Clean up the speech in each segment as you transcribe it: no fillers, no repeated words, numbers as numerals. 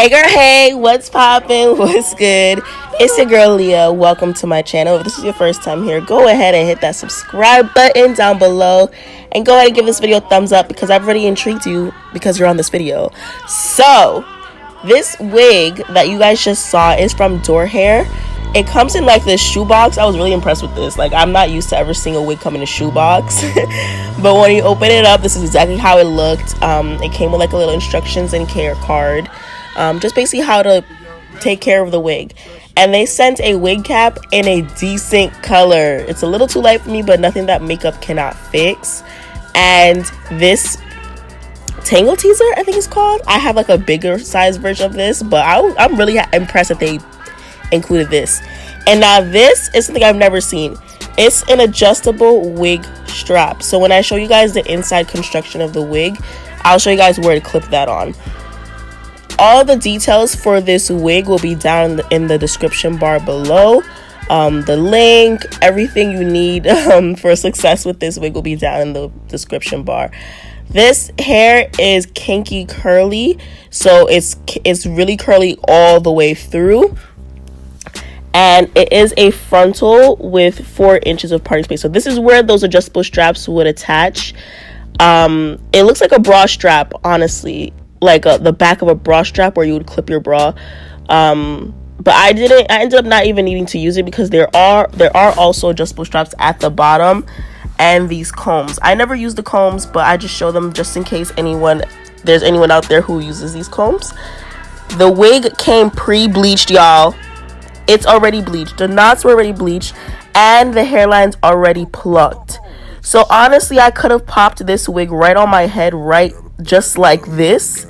Hey girl, hey, what's poppin'? What's good? It's your girl Leah. Welcome to my channel. If this is your first time here, go ahead and hit that subscribe button down below and go ahead and give this video a thumbs up because I've already intrigued you because you're on this video. So this wig that you guys just saw is from Dorhair. It comes in like this shoebox. I was really impressed with this. Like, I'm not used to ever seeing a wig come in a shoebox. But when you open it up, this is exactly how it looked. It came with like a little instructions and care card. Just basically how to take care of the wig. And they sent a wig cap in a decent color. It's a little too light for me, but nothing that makeup cannot fix. And this Tangle Teaser, I think it's called. I have like a bigger size version of this, but I'm really impressed that they included this. And now this is something I've never seen. It's an adjustable wig strap. So when I show you guys the inside construction of the wig, I'll show you guys where to clip that on. All the details for this wig will be down in the description bar below. The link, everything you need for success with this wig will be down in the description bar. This hair is kinky curly, so it's really curly all the way through. And it is a frontal with 4 inches of parting space. So this is where those adjustable straps would attach. It looks like a bra strap, honestly, like the back of a bra strap where you would clip your bra. But I ended up not even needing to use it because there are also adjustable straps at the bottom and these combs. I never use the combs, but I just show them just in case there's anyone out there who uses these combs. The wig came pre-bleached, y'all. It's already bleached. The knots were already bleached and the hairline's already plucked. So honestly, I could have popped this wig right on my head, right just like this,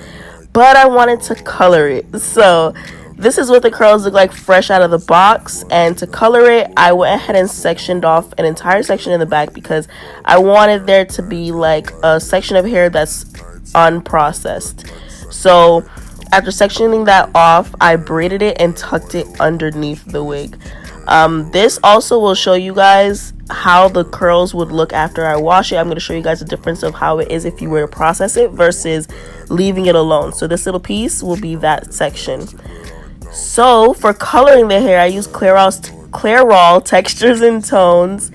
but I wanted to color it. So this is what the curls look like fresh out of the box, and to color it, I went ahead and sectioned off an entire section in the back because I wanted there to be like a section of hair that's unprocessed. So after sectioning that off, I braided it and tucked it underneath the wig. This also will show you guys how the curls would look after I wash it. I'm going to show you guys the difference of how it is if you were to process it versus leaving it alone. So this little piece will be that section. So for coloring the hair, I use Clairol textures and tones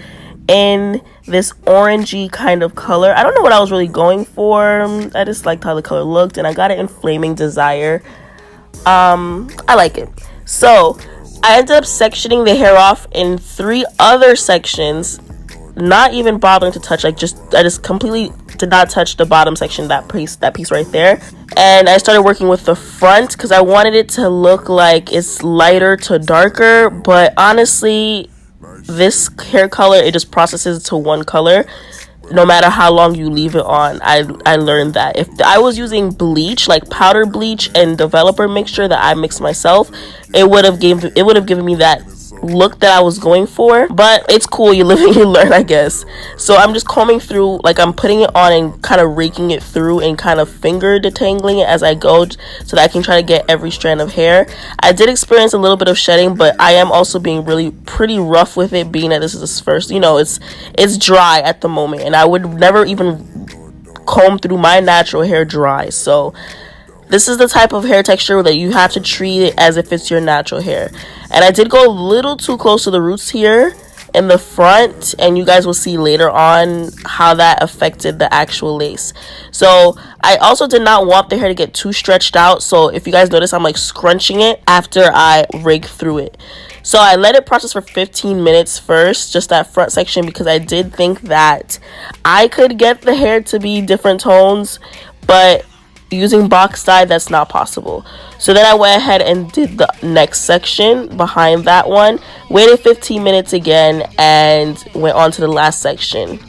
in this orangey kind of color. I don't know what I was really going for. I just liked how the color looked, and I got it in Flaming Desire. I like it. So I ended up sectioning the hair off in 3 other sections, not even bothering to touch. I just completely did not touch the bottom section, that piece right there. And I started working with the front because I wanted it to look like it's lighter to darker, but honestly, this hair color, it just processes to one color no matter how long you leave it on. I learned that if I was using bleach, like powder bleach and developer mixture that I mixed myself, it would have given me that look that I was going for. But it's cool, you live and you learn, I guess. So I'm just combing through, like I'm putting it on and kind of raking it through and kind of finger detangling it as I go so that I can try to get every strand of hair. I did experience a little bit of shedding, but I am also being pretty rough with it, being that this is this first, it's dry at the moment, and I would never even comb through my natural hair dry. So this is the type of hair texture that you have to treat it as if it's your natural hair. And I did go a little too close to the roots here in the front, and you guys will see later on how that affected the actual lace. So I also did not want the hair to get too stretched out. So if you guys notice, I'm like scrunching it after I rig through it. So I let it process for 15 minutes first, just that front section, because I did think that I could get the hair to be different tones, but using box dye, that's not possible. So then I went ahead and did the next section behind that one, waited 15 minutes again, and went on to the last section.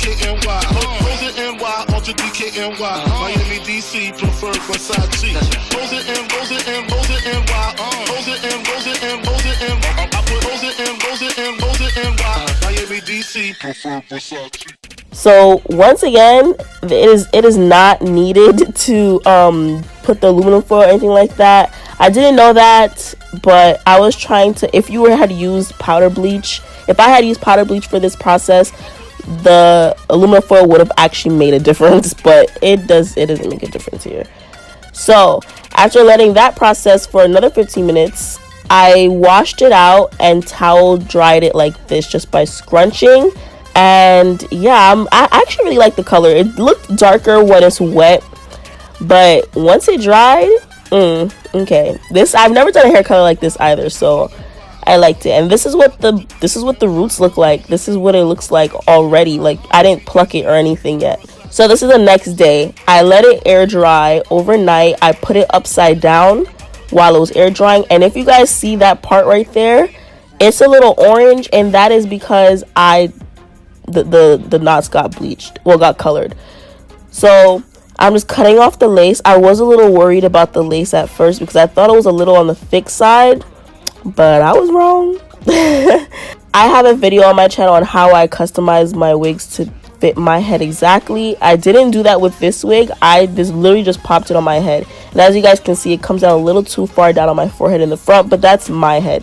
DKNY. Hoes in NY, ultra DKNY. Miami, DC, preferred Versace. Hoes in NY. Hoes in NY. I put hoes in NY. Miami, DC, preferred Versace. So once again, it is not needed to put the aluminum foil or anything like that. I didn't know that, but I was trying to, if you had used powder bleach, if I had used powder bleach for this process, the aluminum foil would have actually made a difference, but it doesn't make a difference here. So after letting that process for another 15 minutes, I washed it out and towel dried it like this, just by scrunching. And yeah, I actually really like the color. It looked darker when it's wet, but once it dried, okay. I've never done a hair color like this either, so I liked it. And this is what the roots look like. This is what it looks like already. Like, I didn't pluck it or anything yet. So this is the next day. I let it air dry overnight. I put it upside down while it was air drying, and if you guys see that part right there, it's a little orange, and that is because the knots got got colored. So I'm just cutting off the lace. I was a little worried about the lace at first because I thought it was a little on the thick side, but I was wrong. I have a video on my channel on how I customize my wigs to fit my head exactly. I didn't do that with this wig. I just literally just popped it on my head, and as you guys can see, it comes down a little too far down on my forehead in the front, but that's my head.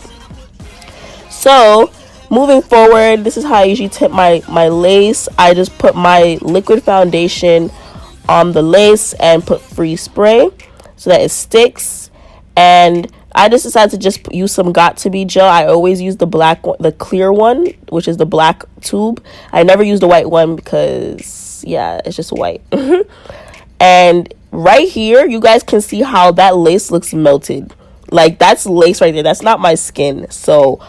So moving forward, this is how I usually tip my lace. I just put my liquid foundation on the lace and put free spray so that it sticks. And I just decided to just use some Got2b gel. I always use the black one, the clear one, which is the black tube. I never use the white one because, yeah, it's just white. And right here, you guys can see how that lace looks melted. Like, that's lace right there. That's not my skin. So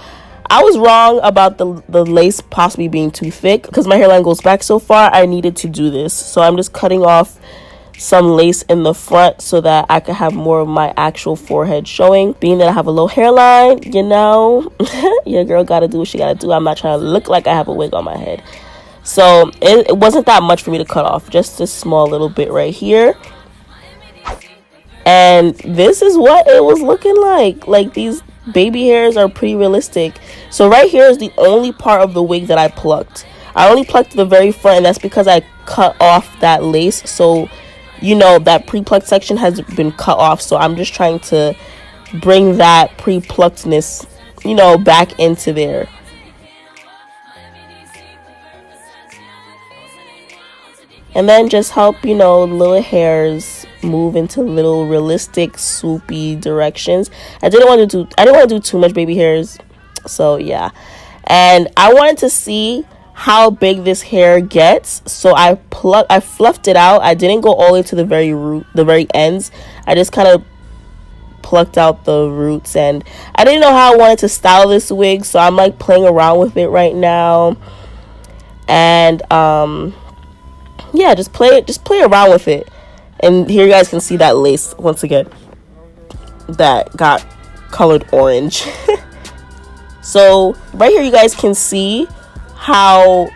I was wrong about the lace possibly being too thick because my hairline goes back so far. I needed to do this. So I'm just cutting off some lace in the front so that I could have more of my actual forehead showing. Being that I have a low hairline, you know, your girl gotta do what she gotta do. I'm not trying to look like I have a wig on my head. So it wasn't that much for me to cut off. Just a small little bit right here. And this is what it was looking like. Like, these baby hairs are pretty realistic. So right here is the only part of the wig that I plucked. I only plucked the very front, and that's because I cut off that lace. So, you know, that pre-plucked section has been cut off. So I'm just trying to bring that pre-pluckedness, you know, back into there. And then just help, you know, little hairs move into little realistic swoopy directions. I didn't want to do too much baby hairs, so yeah. And I wanted to see how big this hair gets, so I fluffed it out. I didn't go all the way to the very ends. I just kind of plucked out the roots, and I didn't know how I wanted to style this wig, so I'm like playing around with it right now. And yeah, just play around with it. And here you guys can see that lace once again that got colored orange. So right here you guys can see how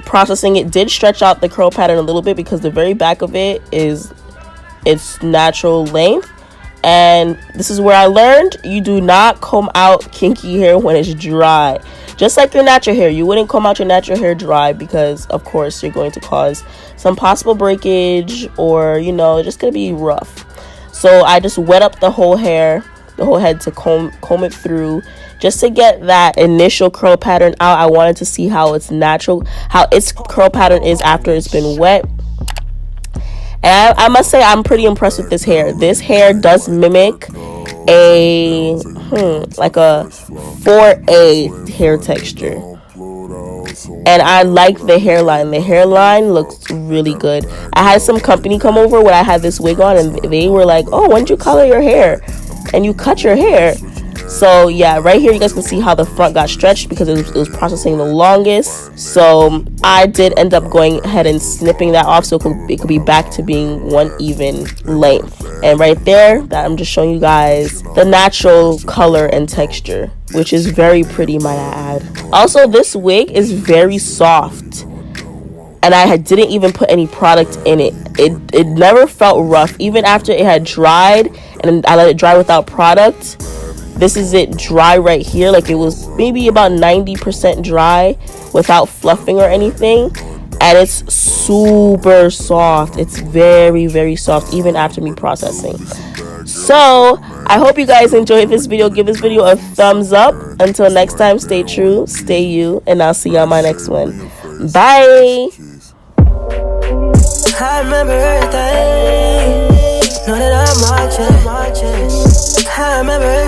processing it did stretch out the curl pattern a little bit, because the very back of it is its natural length. And this is where I learned you do not comb out kinky hair when it's dry. Just like your natural hair, you wouldn't comb out your natural hair dry, because of course you're going to cause some possible breakage, or, you know, it's just gonna be rough. So I just wet up the whole hair, the whole head, to comb it through, just to get that initial curl pattern out. I wanted to see how its curl pattern is after it's been wet. And I must say, I'm pretty impressed with this hair. This hair does mimic a like a 4A hair texture, and I like the hairline. The hairline looks really good. I had some company come over when I had this wig on, and they were like, "Oh, when did you color your hair? And you cut your hair?" So yeah, right here you guys can see how the front got stretched because it was processing the longest. So I did end up going ahead and snipping that off so it could be back to being one even length. And right there, that I'm just showing you guys the natural color and texture, which is very pretty, might I add. Also, this wig is very soft. and I didn't even put any product in it. It never felt rough, even after it had dried, and I let it dry without product. This is it dry right here. Like, it was maybe about 90% dry without fluffing or anything, and it's super soft. It's very, very soft, even after me processing. So I hope you guys enjoyed this video. Give this video a thumbs up. Until next time, stay true, stay you, and I'll see you on my next one. Bye. I remember everything. Know that I'm watching. I remember